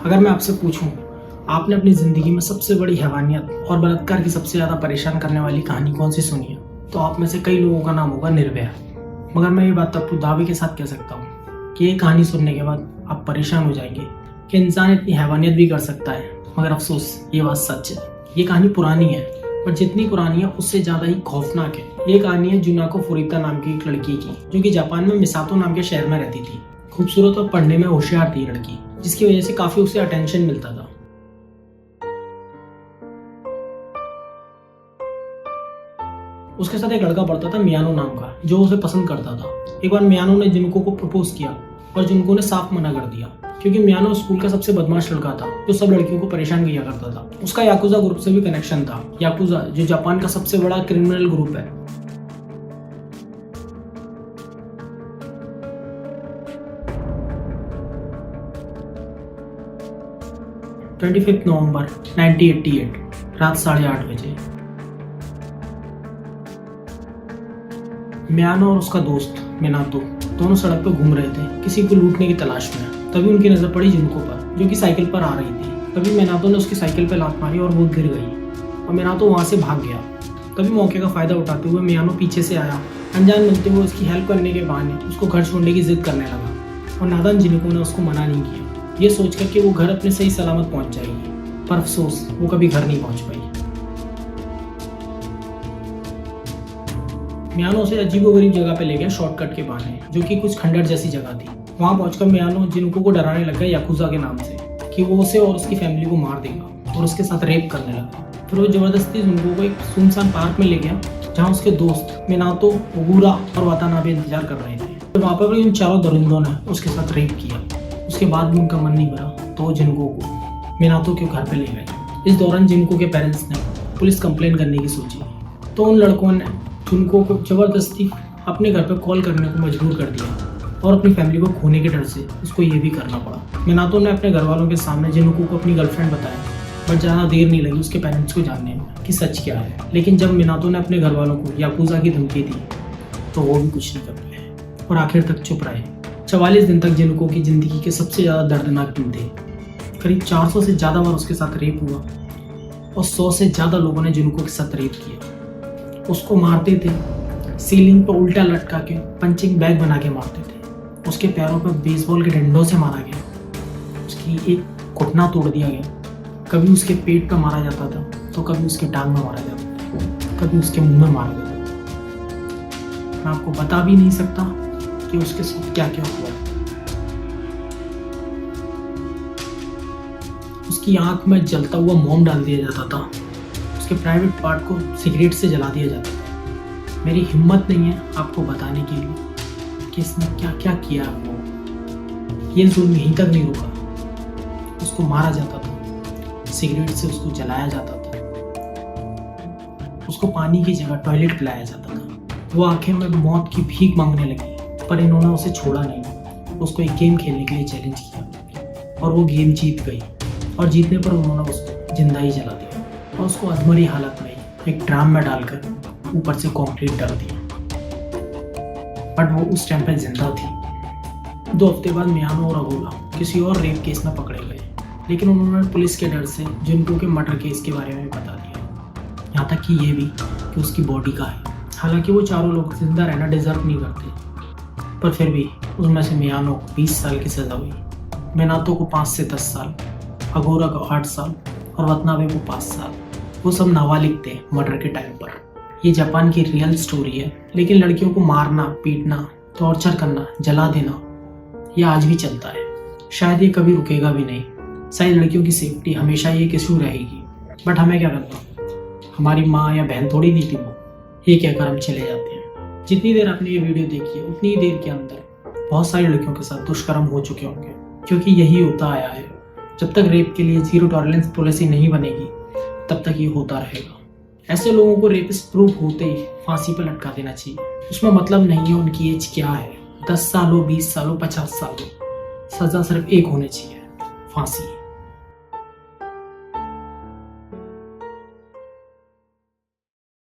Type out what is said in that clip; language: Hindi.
अगर मैं आपसे पूछूं, आपने अपनी जिंदगी में सबसे बड़ी हैवानियत और बलात्कार की सबसे ज्यादा परेशान करने वाली कहानी कौन सी सुनी है, तो आप में से कई लोगों का नाम होगा निर्भया। मगर मैं ये बात आपको दावे के साथ कह सकता हूँ कि ये कहानी सुनने के बाद आप परेशान हो जाएंगे कि इंसान इतनी हैवानियत भी कर सकता है। मगर अफसोस, ये बात सच है। ये कहानी पुरानी है, पर जितनी पुरानी है उससे ज्यादा ही खौफनाक है। ये कहानी है जुनाको फुरिता नाम की एक लड़की की, जो कि जापान में मिसातो नाम के शहर में रहती थी। खूबसूरत और पढ़ने में होशियार थी लड़की, जिसकी वजह से काफी उसे अटेंशन मिलता था। उसके साथ एक लड़का पढ़ता था मियानो नाम का, जो उसे पसंद करता था। एक बार मियानो ने जिनको को प्रपोज किया और जिनको ने साफ मना कर दिया, क्योंकि मियानो स्कूल का सबसे बदमाश लड़का था, जो सब लड़कियों को परेशान किया करता था। उसका याकुजा ग्रुप से भी कनेक्शन था। याकुजा जो जापान का सबसे बड़ा क्रिमिनल ग्रुप है। 25 नवंबर 1988 रात 8:30 बजे मियानो और उसका दोस्त मिनातो दोनों सड़क पर घूम रहे थे, किसी को लूटने की तलाश में। तभी उनकी नजर पड़ी जिनको पर, जो कि साइकिल पर आ रही थी। तभी मिनातो ने उसकी साइकिल पर लात मारी और वो गिर गई और मिनातो वहां से भाग गया। तभी मौके का फायदा उठाते हुए मियानो पीछे से आया। अनजान मिलते हुए उसकी हेल्प करने के बहाने उसको घर छोड़ने की जिद करने लगा और नादान जिनको ने उसको मना नहीं किया, ये सोचकर कि वो घर अपने सही सलामत पहुंच जाएगी। पर अफसोस, वो कभी घर नहीं पहुंच पाई। मियानो उसे अजीबोगरीब जगह पे ले गया शॉर्टकट के बहाने, जो कि कुछ खंडर जैसी जगह थी। वहां पहुंचकर मियानो जिनको को डराने लगा याकुजा के नाम से कि वो उसे और उसकी फैमिली को मार देगा और उसके साथ रेप करने लगा। फिर वो जबरदस्ती जिनको को एक सुनसान पार्क में ले गया, जहाँ उसके दोस्त मिनातो, ओगुरा और वातानाबे इंतजार कर रहे थे। तो वहाँ पर भी उन चारों दरिंदों ने उसके साथ रेप किया। उसके बाद भी उनका मन नहीं भरा, तो वो जिनको को मिनातो के घर पे ले गए। इस दौरान जिनको के पेरेंट्स ने पुलिस कंप्लेन करने की सोची, तो उन लड़कों ने जिनको को जबरदस्ती अपने घर पर कॉल करने को मजबूर कर दिया और अपनी फैमिली को खोने के डर से उसको ये भी करना पड़ा। मिनातो ने अपने घर वालों के सामने जिनको को अपनी गर्लफ्रेंड बताया, बट ज़्यादा देर नहीं लगी उसके पेरेंट्स को जानने में कि सच क्या है। लेकिन जब मिनातो ने अपने घर वालों को याकुजा की धमकी दी, तो वो भी कुछ नहीं कर पाए और आखिर तक चुप रहे। 44 दिन तक जिनको की जिंदगी के सबसे ज़्यादा दर्दनाक दिन थे। करीब 400 से ज़्यादा बार उसके साथ रेप हुआ और 100 से ज़्यादा लोगों ने जिनको के साथ रेप किया। उसको मारते थे, सीलिंग पर उल्टा लटका के पंचिंग बैग बना के मारते थे। उसके पैरों पर बेसबॉल के डंडों से मारा गया। उसकी एक घुटना तोड़ दिया गया। कभी उसके पेट पर मारा जाता था, तो कभी उसके टांग में मारा जाता था, कभी उसके मुंह में मारा जाता था। मैं आपको बता भी नहीं सकता कि उसके साथ क्या क्या हुआ। उसकी आंख में जलता हुआ मोम डाल दिया जाता था। उसके प्राइवेट पार्ट को सिगरेट से जला दिया जाता था। मेरी हिम्मत नहीं है आपको बताने के लिए कि इसने क्या क्या किया वो। ये जुल्म यहीं तक नहीं रुका। उसको मारा जाता था, सिगरेट से उसको जलाया जाता था, उसको पानी की जगह टॉयलेट पिलाया जाता था। वो आखिर में मौत की भीख मांगने लगी, पर इन्होंने उसे छोड़ा नहीं। उसको एक गेम खेलने के लिए चैलेंज किया और वो गेम जीत गई। और जीतने पर उन्होंने उसको जिंदा ही जला दिया और उसको अधमरी हालत में एक ड्राम में डालकर ऊपर से कंक्रीट डाल दिया। बट वो उस टाइम पर जिंदा थी। 2 हफ्ते बाद मियानो और अगोला किसी और रेप केस में पकड़े गए, लेकिन उन्होंने पुलिस के डर से जिनको के मर्डर केस के बारे में बता दिया, यहाँ तक कि ये भी कि उसकी बॉडी का है। हालांकि वो चारों लोग जिंदा रहना डिजर्व नहीं करते, पर फिर भी उनमें से मियानो को 20 साल की सजा हुई, मिनातो को 5 से 10 साल, अगोरा को 8 साल और वातनाबे को 5 साल। वो सब नाबालिग थे मर्डर के टाइम पर। ये जापान की रियल स्टोरी है, लेकिन लड़कियों को मारना, पीटना, टॉर्चर करना, जला देना, ये आज भी चलता है। शायद ये कभी रुकेगा भी नहीं। शायद लड़कियों की सेफ्टी हमेशा ये एक इशू रहेगी, बट हमें क्या करना, हमारी माँ या बहन थोड़ी दी थी वो, ये कहकर हम चले जाते हैं। जितनी देर आपने ये वीडियो देखी है, उतनी ही देर के अंदर बहुत सारी लड़कियों के साथ दुष्कर्म हो चुके होंगे, क्योंकि यही होता आया है। जब तक रेप के लिए 0 टॉलरेंस पॉलिसी नहीं बनेगी, तब तक ये होता रहेगा। ऐसे लोगों को रेपिस्ट प्रूफ होते ही फांसी पर लटका देना चाहिए। उसमें मतलब नहीं है उनकी एज क्या है, 10 साल हो, 20 साल हो, 50 साल हो, सजा सिर्फ एक होनी चाहिए, फांसी।